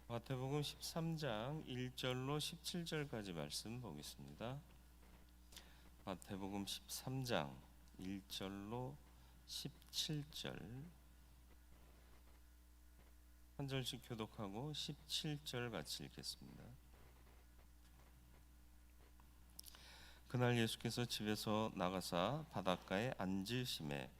마태복음 13장 1절로 17절까지 말씀 보겠습니다. 마태복음 13장 1절로 17절 한 절씩 교독하고 17절 같이 읽겠습니다. 그날 예수께서 집에서 나가사 바닷가에 앉으시매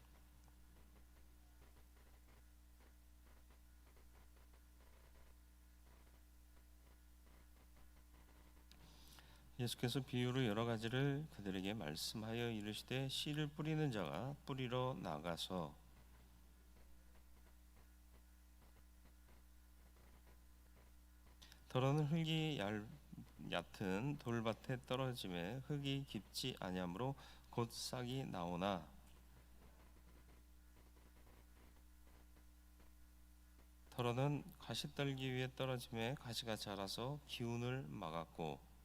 예수께서 비유로 여러 가지를 그들에게 말씀하여 이르시되 씨를 뿌리는 자가 뿌리러 나가서 더러는 흙이 얕은 돌밭에 떨어짐에 흙이 깊지 아니하므로 곧 싹이 나오나 더러는 가시떨기 위에 떨어짐에 가시가 자라서 기운을 막았고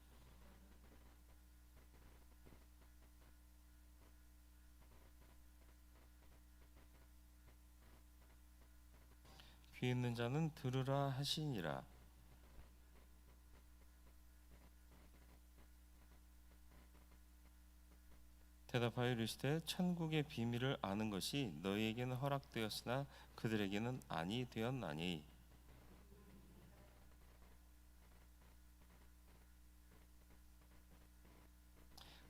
귀 있는 자는 들으라 하시니라. 대답하여 이르시되 천국의 비밀을 아는 것이 너희에게는 허락되었으나 그들에게는 아니 되었나니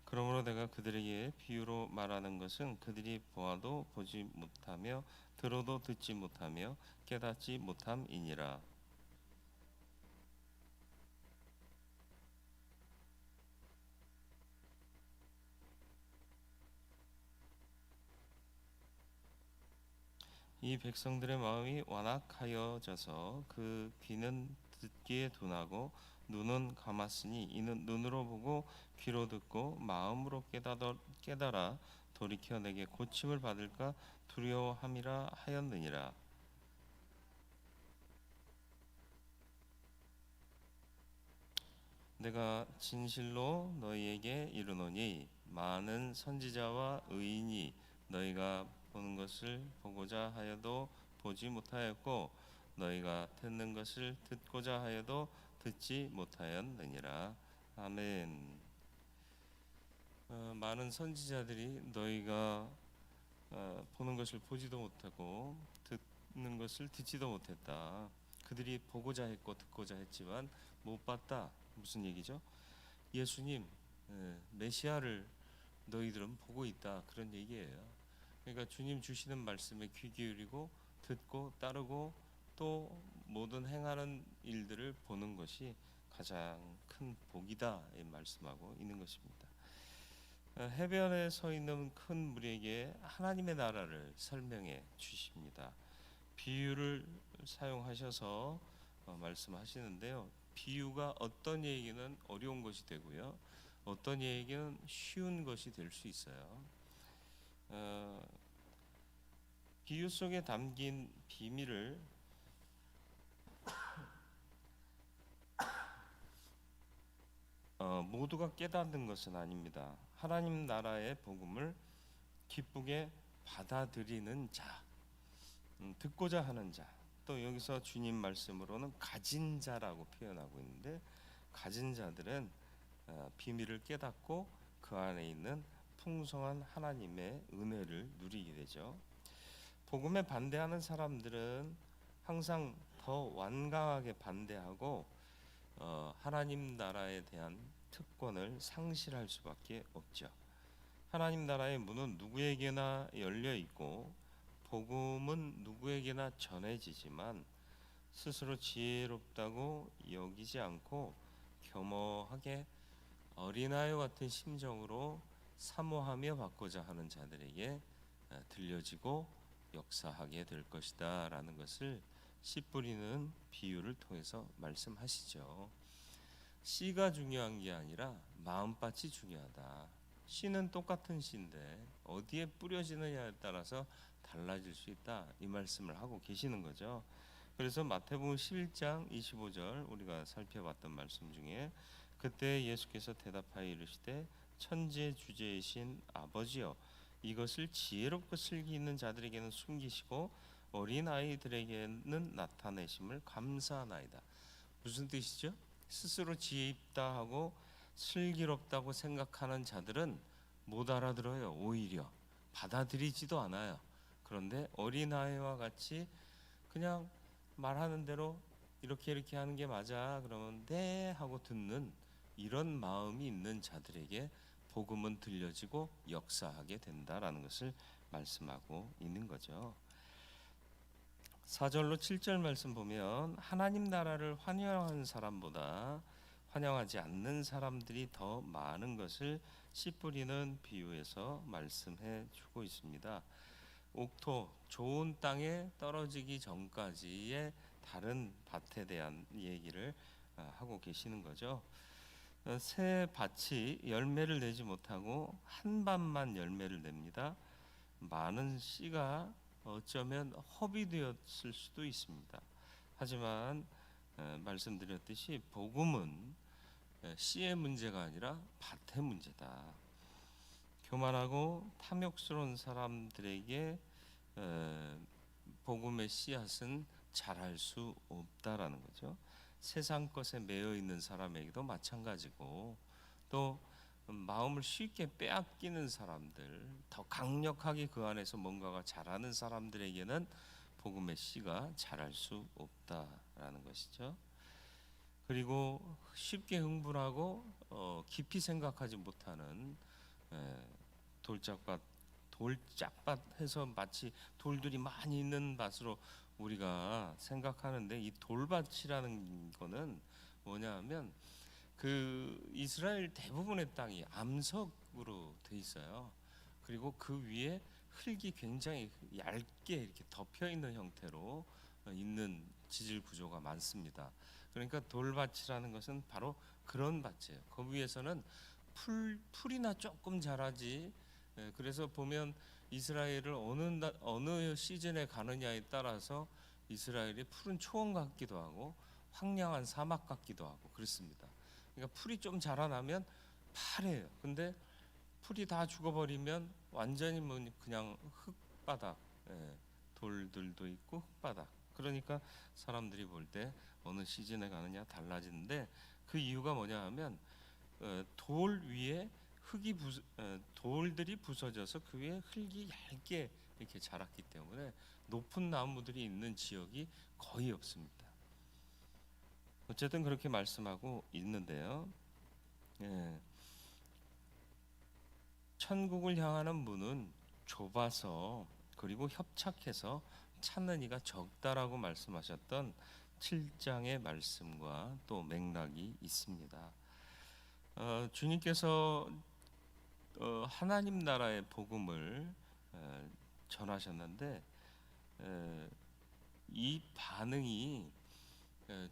그러므로 내가 그들에게 비유로 말하는 것은 그들이 보아도 보지 못하며 들어도 듣지 못하며 깨닫지 못함이니라. 이 백성들의 마음이 완악하여져서 그 귀는 듣기에 둔하고 눈은 감았으니 이는 눈으로 보고 귀로 듣고 마음으로 깨달아 돌이켜 내게 고침을 받을까 두려워함이라 하였느니라. 내가 진실로 너희에게 이르노니 많은 선지자와 의인이 너희가 보는 것을 보고자 하여도 보지 못하였고 너희가 듣는 것을 듣고자 하여도 듣지 못하였느니라. 아멘. 많은 선지자들이 너희가 보는 것을 보지도 못하고 듣는 것을 듣지도 못했다. 그들이 보고자 했고 듣고자 했지만 못 봤다. 무슨 얘기죠? 예수님 메시아를 너희들은 보고 있다. 그런 얘기예요. 그러니까 주님 주시는 말씀에 귀 기울이고 듣고 따르고 또 모든 행하는 일들을 보는 것이 가장 큰 복이다. 이 말씀하고 있는 것입니다. 해변에 서 있는 큰 무리에게 하나님의 나라를 설명해 주십니다. 비유를 사용하셔서 말씀하시는데요. 비유가 어떤 얘기는 어려운 것이 되고요, 어떤 얘기는 쉬운 것이 될 수 있어요. 비유 속에 담긴 비밀을 모두가 깨닫는 것은 아닙니다. 하나님 나라의 복음을 기쁘게 받아들이는 자, 듣고자 하는 자, 또 여기서 주님 말씀으로는 가진 자라고 표현하고 있는데 가진 자들은 비밀을 깨닫고 그 안에 있는 풍성한 하나님의 은혜를 누리게 되죠. 복음에 반대하는 사람들은 항상 더 완강하게 반대하고 하나님 나라에 대한 특권을 상실할 수밖에 없죠. 하나님 나라의 문은 누구에게나 열려 있고 복음은 누구에게나 전해지지만 스스로 지혜롭다고 여기지 않고 겸허하게 어린아이 같은 심정으로 사모하며 받고자 하는 자들에게 들려지고 역사하게 될 것이다 라는 것을 씨 뿌리는 비유를 통해서 말씀하시죠. 씨가 중요한 게 아니라 마음밭이 중요하다. 씨는 똑같은 씨인데 어디에 뿌려지느냐에 따라서 달라질 수 있다. 이 말씀을 하고 계시는 거죠. 그래서 마태복음 11장 25절 우리가 살펴봤던 말씀 중에 그때 예수께서 대답하여 이르시되 천지의 주제이신 아버지여 이것을 지혜롭고 슬기 있는 자들에게는 숨기시고 어린 아이들에게는 나타내심을 감사하나이다. 무슨 뜻이죠? 스스로 지혜 있다 하고 슬기롭다고 생각하는 자들은 못 알아들어요. 오히려 받아들이지도 않아요. 그런데 어린아이와 같이 그냥 말하는 대로 이렇게 이렇게 하는 게 맞아 그러면 네 하고 듣는 이런 마음이 있는 자들에게 복음은 들려지고 역사하게 된다라는 것을 말씀하고 있는 거죠. 4절로 7절 말씀 보면 하나님 나라를 환영하는 사람보다 환영하지 않는 사람들이 더 많은 것을 씨 뿌리는 비유에서 말씀해 주고 있습니다. 옥토 좋은 땅에 떨어지기 전까지의 다른 밭에 대한 얘기를 하고 계시는 거죠. 새 밭이 열매를 내지 못하고 한 밭만 열매를 냅니다. 많은 씨가 어쩌면 허비되었을 수도 있습니다. 하지만 말씀드렸듯이 복음은 씨의 문제가 아니라 밭의 문제다. 교만하고 탐욕스러운 사람들에게 복음의 씨앗은 자랄 수 없다라는 거죠. 세상 것에 매여 있는 사람에게도 마찬가지고 또 마음을 쉽게 빼앗기는 사람들, 더 강력하게 그 안에서 뭔가가 자라는 사람들에게는 복음의 씨가 자랄 수 없다라는 것이죠. 그리고 쉽게 흥분하고 깊이 생각하지 못하는 돌짝밭해서 마치 돌들이 많이 있는 밭으로 우리가 생각하는데, 이 돌밭이라는 거는 뭐냐 하면 그 이스라엘 대부분의 땅이 암석으로 돼 있어요. 그리고 그 위에 흙이 굉장히 얇게 이렇게 덮여 있는 형태로 있는 지질 구조가 많습니다. 그러니까 돌밭이라는 것은 바로 그런 밭이에요. 그 위에서는 풀이나 조금 자라지. 그래서 보면 이스라엘을 어느 시즌에 가느냐에 따라서 이스라엘이 푸른 초원 같기도 하고 황량한 사막 같기도 하고 그렇습니다. 그러니까 풀이 좀 자라나면 파래요. 근데 풀이 다 죽어버리면 완전히 그냥 흙바닥, 돌들도 있고 흙바닥. 그러니까 사람들이 볼 때 어느 시즌에 가느냐 달라지는데, 그 이유가 뭐냐 하면 돌 위에 돌들이 부서져서 그 위에 흙이 얇게 이렇게 자랐기 때문에 높은 나무들이 있는 지역이 거의 없습니다. 어쨌든 그렇게 말씀하고 있는데요. 천국을 향하는 문은 좁아서 그리고 협착해서 찾는 이가 적다라고 말씀하셨던 7장의 말씀과 또 맥락이 있습니다. 주님께서 하나님 나라의 복음을 전하셨는데 이 반응이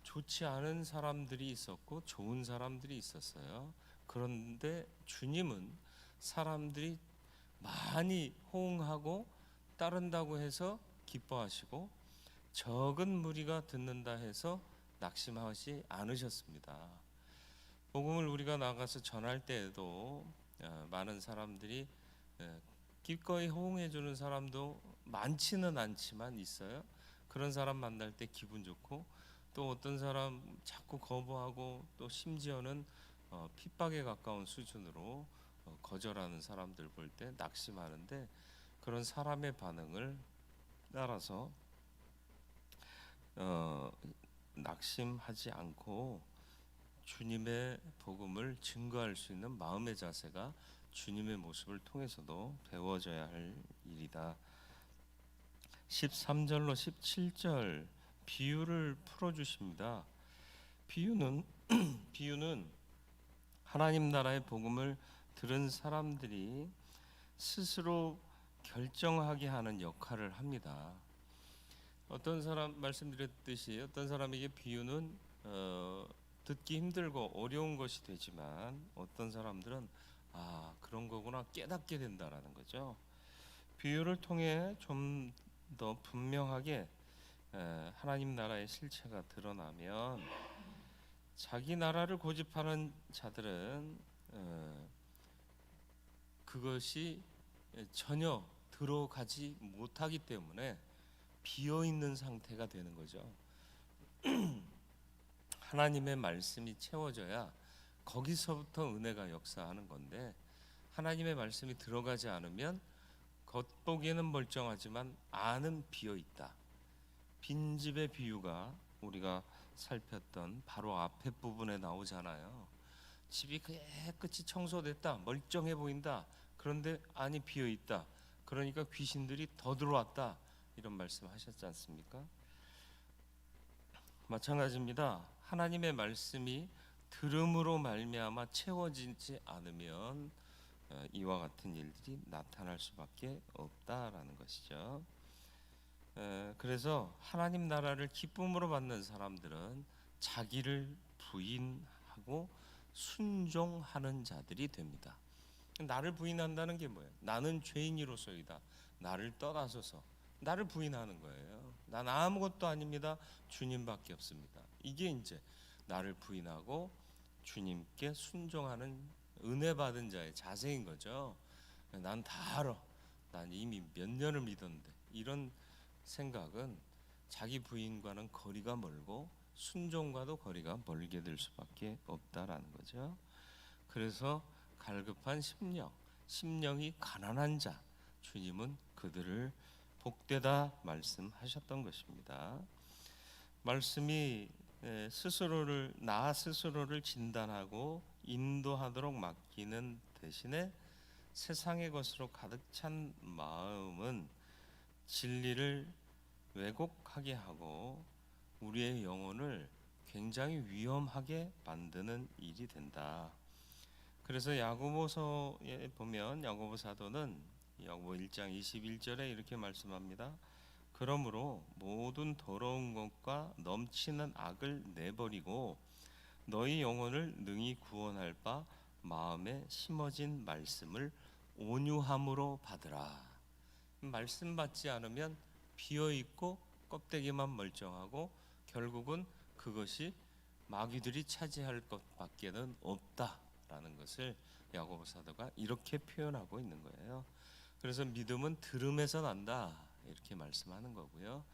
좋지 않은 사람들이 있었고 좋은 사람들이 있었어요. 그런데 주님은 사람들이 많이 호응하고 따른다고 해서 기뻐하시고 적은 무리가 듣는다 해서 낙심하지 않으셨습니다. 복음을 우리가 나가서 전할 때에도 많은 사람들이 기꺼이 호응해 주는 사람도 많지는 않지만 있어요. 그런 사람 만날 때 기분 좋고, 또 어떤 사람 자꾸 거부하고 또 심지어는 핍박에 가까운 수준으로 거절하는 사람들 볼 때 낙심하는데, 그런 사람의 반응을 따라서 낙심하지 않고 주님의 복음을 증거할 수 있는 마음의 자세가 주님의 모습을 통해서도 배워져야 할 일이다. 13절로 17절 비유를 풀어주십니다. 비유는 하나님 나라의 복음을 들은 사람들이 스스로 결정하게 하는 역할을 합니다. 어떤 사람 말씀드렸듯이 어떤 사람에게 비유는 듣기 힘들고 어려운 것이 되지만 어떤 사람들은 그런 거구나 깨닫게 된다라는 거죠. 비유를 통해 좀 더 분명하게 하나님 나라의 실체가 드러나면 자기 나라를 고집하는 자들은 그것이 전혀 들어가지 못하기 때문에 비어 있는 상태가 되는 거죠. 하나님의 말씀이 채워져야 거기서부터 은혜가 역사하는 건데, 하나님의 말씀이 들어가지 않으면 겉보기에는 멀쩡하지만 안은 비어 있다. 빈집의 비유가 우리가 살폈던 바로 앞에 부분에 나오잖아요. 집이 깨끗이 청소됐다, 멀쩡해 보인다. 그런데 안이 비어 있다. 그러니까 귀신들이 더 들어왔다. 이런 말씀하셨지 않습니까? 마찬가지입니다. 하나님의 말씀이 들음으로 말미암아 채워지지 않으면 이와 같은 일들이 나타날 수밖에 없다라는 것이죠. 그래서 하나님 나라를 기쁨으로 받는 사람들은 자기를 부인하고 순종하는 자들이 됩니다. 나를 부인한다는 게 뭐예요? 나는 죄인이로소이다. 나를 떠나서서 나를 부인하는 거예요. 난 아무것도 아닙니다. 주님밖에 없습니다. 이게 이제 나를 부인하고 주님께 순종하는 은혜 받은 자의 자세인 거죠. 난 다 알아. 난 이미 몇 년을 믿었는데. 이런 생각은 자기 부인과는 거리가 멀고 순종과도 거리가 멀게 될 수밖에 없다라는 거죠. 그래서 갈급한 심령이 가난한 자, 주님은 그들을 복되다 말씀하셨던 것입니다. 말씀이 나 스스로를 진단하고 인도하도록 맡기는 대신에 세상의 것으로 가득 찬 마음은 진리를 왜곡하게 하고 우리의 영혼을 굉장히 위험하게 만드는 일이 된다. 그래서 야고보서에 보면 야고보 사도는 야고보 1장 21절에 이렇게 말씀합니다. 그러므로 모든 더러운 것과 넘치는 악을 내버리고 너희 영혼을 능히 구원할 바 마음에 심어진 말씀을 온유함으로 받으라. 말씀 받지 않으면 비어있고 껍데기만 멀쩡하고 결국은 그것이 마귀들이 차지할 것밖에는 없다라는 것을 야고보 사도가 이렇게 표현하고 있는 거예요. 그래서 믿음은 들음에서 난다 이렇게 말씀하는 거고요.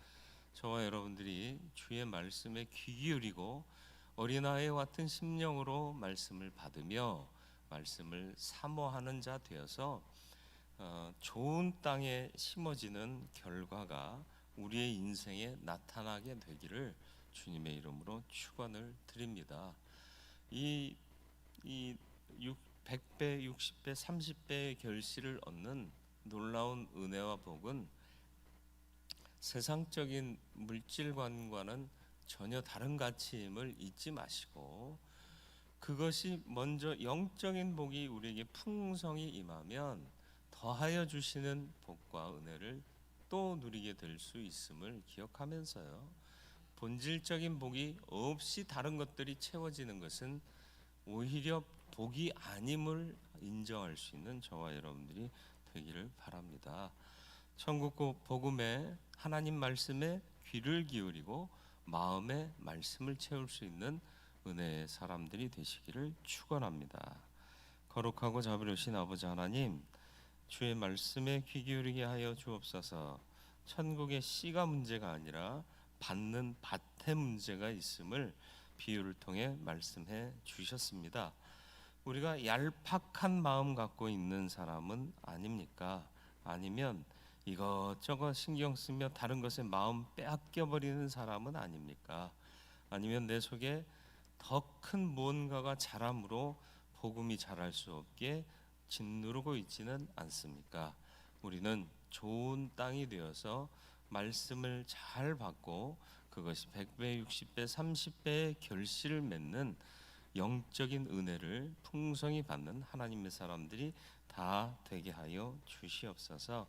저와 여러분들이 주의 말씀에 귀 기울이고 어린아이와 같은 심령으로 말씀을 받으며 말씀을 사모하는 자 되어서 좋은 땅에 심어지는 결과가 우리의 인생에 나타나게 되기를 주님의 이름으로 축원을 드립니다. 이 100배, 60배, 30배의 결실을 얻는 놀라운 은혜와 복은 세상적인 물질관과는 전혀 다른 가치임을 잊지 마시고, 그것이 먼저 영적인 복이 우리에게 풍성히 임하면 더하여 주시는 복과 은혜를 또 누리게 될 수 있음을 기억하면서요, 본질적인 복이 없이 다른 것들이 채워지는 것은 오히려 복이 아님을 인정할 수 있는 저와 여러분들이 되기를 바랍니다. 천국 복음에 하나님 말씀에 귀를 기울이고 마음에 말씀을 채울 수 있는 은혜의 사람들이 되시기를 축원합니다. 거룩하고 자비로우신 아버지 하나님, 주의 말씀에 귀 기울이게 하여 주옵소서. 천국의 씨가 문제가 아니라 받는 밭의 문제가 있음을 비유를 통해 말씀해 주셨습니다. 우리가 얄팍한 마음 갖고 있는 사람은 아닙니까? 아니면 이것저것 신경 쓰며 다른 것에 마음 빼앗겨 버리는 사람은 아닙니까? 아니면 내 속에 더 큰 무언가가 자람으로 복음이 자랄 수 없게 짓누르고 있지는 않습니까? 우리는 좋은 땅이 되어서 말씀을 잘 받고 그것이 100배, 60배, 30배의 결실을 맺는 영적인 은혜를 풍성히 받는 하나님의 사람들이 다 되게 하여 주시옵소서.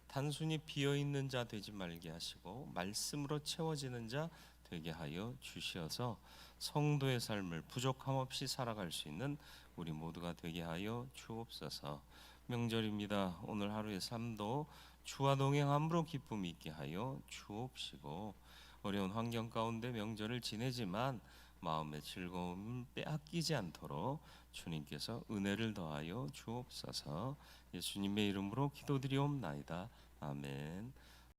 단순히 비어있는 자 되지 말게 하시고 말씀으로 채워지는 자 되게 하여 주시어서 성도의 삶을 부족함 없이 살아갈 수 있는 우리 모두가 되게 하여 주옵소서. 명절입니다. 오늘 하루의 삶도 주와 동행함으로 기쁨이 있게 하여 주옵시고, 어려운 환경 가운데 명절을 지내지만 마음의 즐거움을 빼앗기지 않도록 주님께서 은혜를 더하여 주옵소서. 예수님의 이름으로 기도드리옵나이다. 아멘.